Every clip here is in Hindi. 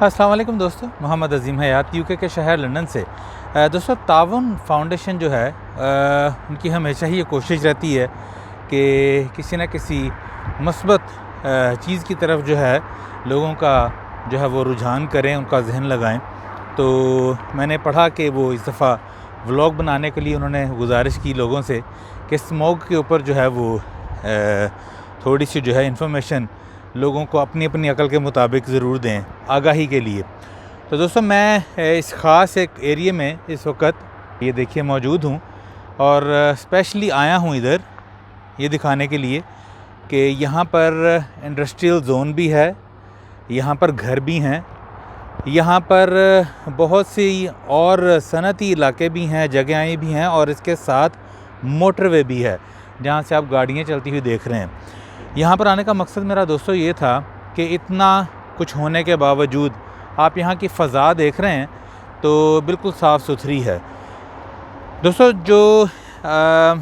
अस्सलाम वालेकुम दोस्तों, मोहम्मद अज़ीम हयात यूके के शहर लंदन से। दोस्तों, ताउन फाउंडेशन जो है उनकी हमेशा ही ये कोशिश रहती है कि किसी न किसी मस्बत चीज़ की तरफ जो है लोगों का जो है वो रुझान करें, उनका जहन लगाएं। तो मैंने पढ़ा कि वो इस दफ़ा व्लॉग बनाने के लिए उन्होंने गुजारिश की लोगों से कि स्मोक के ऊपर जो है वो थोड़ी सी जो है इन्फॉर्मेशन लोगों को अपनी अपनी अकल के मुताबिक ज़रूर दें, आगाही के लिए। तो दोस्तों, मैं इस ख़ास एक एरिया में इस वक्त ये देखिए मौजूद हूँ और स्पेशली आया हूँ इधर ये दिखाने के लिए कि यहाँ पर इंडस्ट्रियल ज़ोन भी है, यहाँ पर घर भी हैं, यहाँ पर बहुत सी और सनती इलाके भी हैं, जगहें भी हैं और इसके साथ मोटरवे भी है जहाँ से आप गाड़ियाँ चलती हुई देख रहे हैं। यहाँ पर आने का मकसद मेरा दोस्तों ये था कि इतना कुछ होने के बावजूद आप यहाँ की फ़ज़ा देख रहे हैं तो बिल्कुल साफ़ सुथरी है। दोस्तों, जो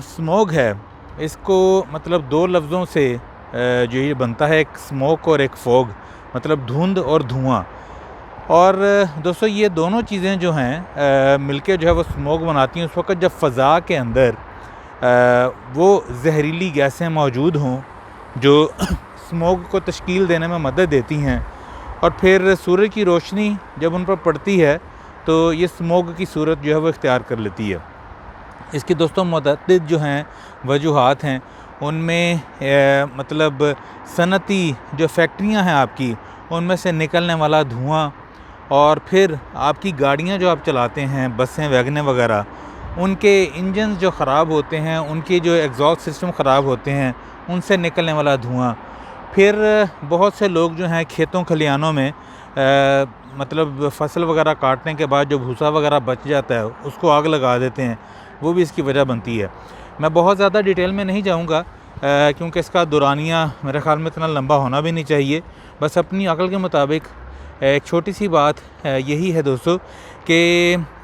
स्मोक है इसको मतलब दो लफ्ज़ों से जो ये बनता है, एक स्मोक और एक फॉग, मतलब धुंध और धुआं। और दोस्तों, ये दोनों चीज़ें जो हैं मिलके जो है वो स्मोक बनाती हैं उस वक़्त जब फ़ज़ा के अंदर वो जहरीली गैसें मौजूद हों जो स्मोक को तश्कील देने में मदद देती हैं। और फिर सूरज की रोशनी जब उन पर पड़ती है तो ये स्मोक की सूरत जो है वो इख्तियार कर लेती है। इसकी दोस्तों मुतअद्दिद जो हैं वजूहात हैं, उनमें मतलब सनती जो फैक्ट्रियां हैं आपकी, उनमें से निकलने वाला धुआं और फिर आपकी गाड़ियां जो आप चलाते हैं, बसें वैगनें वगैरह, उनके इंजन जो ख़राब होते हैं, उनके जो एग्जॉस्ट सिस्टम ख़राब होते हैं, उनसे निकलने वाला धुआं। फिर बहुत से लोग जो हैं खेतों खलिहानों में मतलब फसल वगैरह काटने के बाद जो भूसा वगैरह बच जाता है उसको आग लगा देते हैं, वो भी इसकी वजह बनती है। मैं बहुत ज़्यादा डिटेल में नहीं जाऊंगा क्योंकि इसका दुरानिया मेरे ख़्याल में इतना लंबा होना भी नहीं चाहिए। बस अपनी अकल के मुताबिक एक छोटी सी बात यही है दोस्तों कि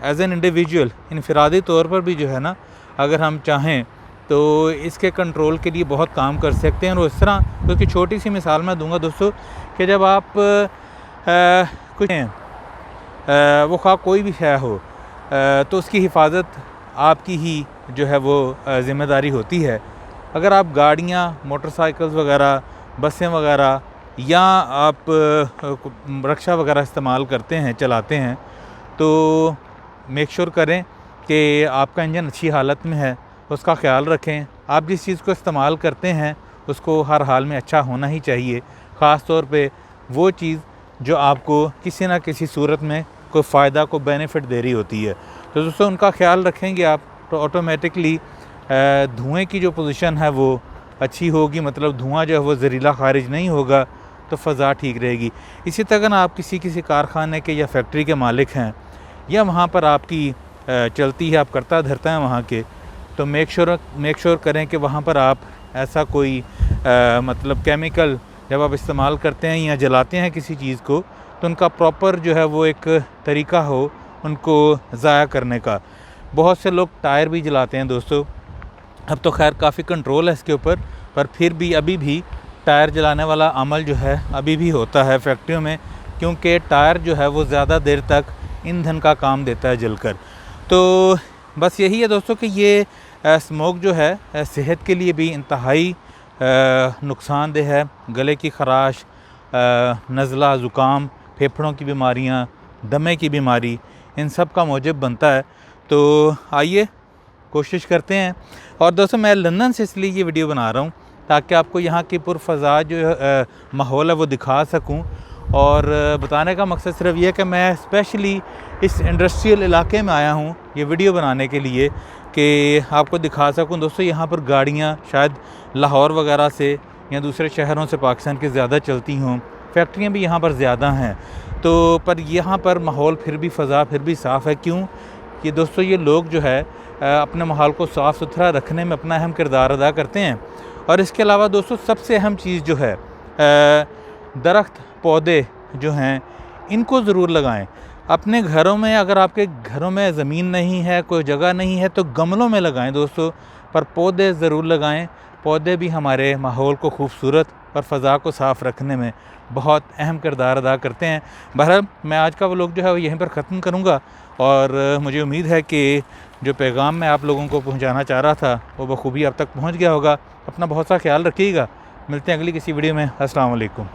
एज एन इंडिविजुअल इनफरादी तौर पर भी जो है ना, अगर हम चाहें तो इसके कंट्रोल के लिए बहुत काम कर सकते हैं। और इस तरह क्योंकि छोटी सी मिसाल मैं दूंगा दोस्तों कि जब आप कुछ वो खा कोई भी शय हो तो उसकी हिफाजत आपकी ही जो है वो ज़िम्मेदारी होती है। अगर आप गाड़ियाँ, मोटरसाइकिल्स वगैरह, बसें वगैरह या आप रिक्शा वगैरह इस्तेमाल करते हैं, चलाते हैं, तो मेक श्योर करें कि आपका इंजन अच्छी हालत में है, उसका ख्याल रखें। आप जिस चीज़ को इस्तेमाल करते हैं उसको हर हाल में अच्छा होना ही चाहिए, ख़ास तौर पे वो चीज़ जो आपको किसी ना किसी सूरत में कोई फ़ायदा, को बेनिफिट दे रही होती है। तो दोस्तों, उनका ख्याल रखेंगे आप तो ऑटोमेटिकली धुएँ की जो पोजीशन है वो अच्छी होगी, मतलब धुआँ जो है वो जहरीला खारिज नहीं होगा, तो फ़ज़ा ठीक रहेगी। इसी तरह आप किसी कारखाने के या फैक्ट्री के मालिक हैं या वहाँ पर आपकी चलती है, आप करता धरता है वहाँ के, तो मेक श्योर करें कि वहाँ पर आप ऐसा कोई मतलब केमिकल जब आप इस्तेमाल करते हैं या जलाते हैं किसी चीज़ को, तो उनका प्रॉपर जो है वो एक तरीका हो उनको ज़ाया करने का। बहुत से लोग टायर भी जलाते हैं दोस्तों। अब तो खैर काफ़ी कंट्रोल है इसके ऊपर, पर फिर भी अभी भी टायर जलाने वाला अमल जो है अभी भी होता है फैक्ट्रियों में, क्योंकि टायर जो है वो ज़्यादा देर तक ईंधन का काम देता है जलकर। तो बस यही है दोस्तों कि ये स्मोक जो है सेहत के लिए भी इंतहाई नुकसानदेह है। गले की ख़राश, नज़ला, ज़ुकाम, फेफड़ों की बीमारियां, दमे की बीमारी, इन सब का मौजब बनता है। तो आइए कोशिश करते हैं। और दोस्तों, मैं लंदन से इसलिए ये वीडियो बना रहा हूँ ताकि आपको यहाँ की पुरफ़ज़ा जो माहौल है वो दिखा सकूँ। और बताने का मकसद सिर्फ ये है कि मैं स्पेशली इस इंडस्ट्रियल इलाके में आया हूँ ये वीडियो बनाने के लिए कि आपको दिखा सकूँ। दोस्तों, यहाँ पर गाड़ियाँ शायद लाहौर वगैरह से या दूसरे शहरों से पाकिस्तान के ज़्यादा चलती हों, फैक्ट्रियाँ भी यहाँ पर ज़्यादा हैं, तो पर यहाँ पर माहौल फिर भी फ़ज़ा फिर भी साफ़ है। क्यों कि दोस्तों, ये लोग जो है अपने माहौल को साफ़ सुथरा रखने में अपना अहम किरदार अदा करते हैं। और इसके अलावा दोस्तों, सबसे अहम चीज़ जो है दरख्त, पौधे जो हैं इनको ज़रूर लगाएं अपने घरों में। अगर आपके घरों में ज़मीन नहीं है, कोई जगह नहीं है, तो गमलों में लगाएं दोस्तों, पर पौधे ज़रूर लगाएं। पौधे भी हमारे माहौल को खूबसूरत और फ़ज़ा को साफ़ रखने में बहुत अहम किरदार अदा करते हैं। बहरहाल मैं आज का व्लॉग जो है वो यहीं पर ख़त्म करूँगा और मुझे उम्मीद है कि जो पैगाम मैं आप लोगों को पहुँचाना चाह रहा था वो बखूबी आप तक पहुँच गया होगा। अपना बहुत सा ख्याल रखिएगा। मिलते हैं अगली किसी वीडियो में। अस्सलाम वालेकुम।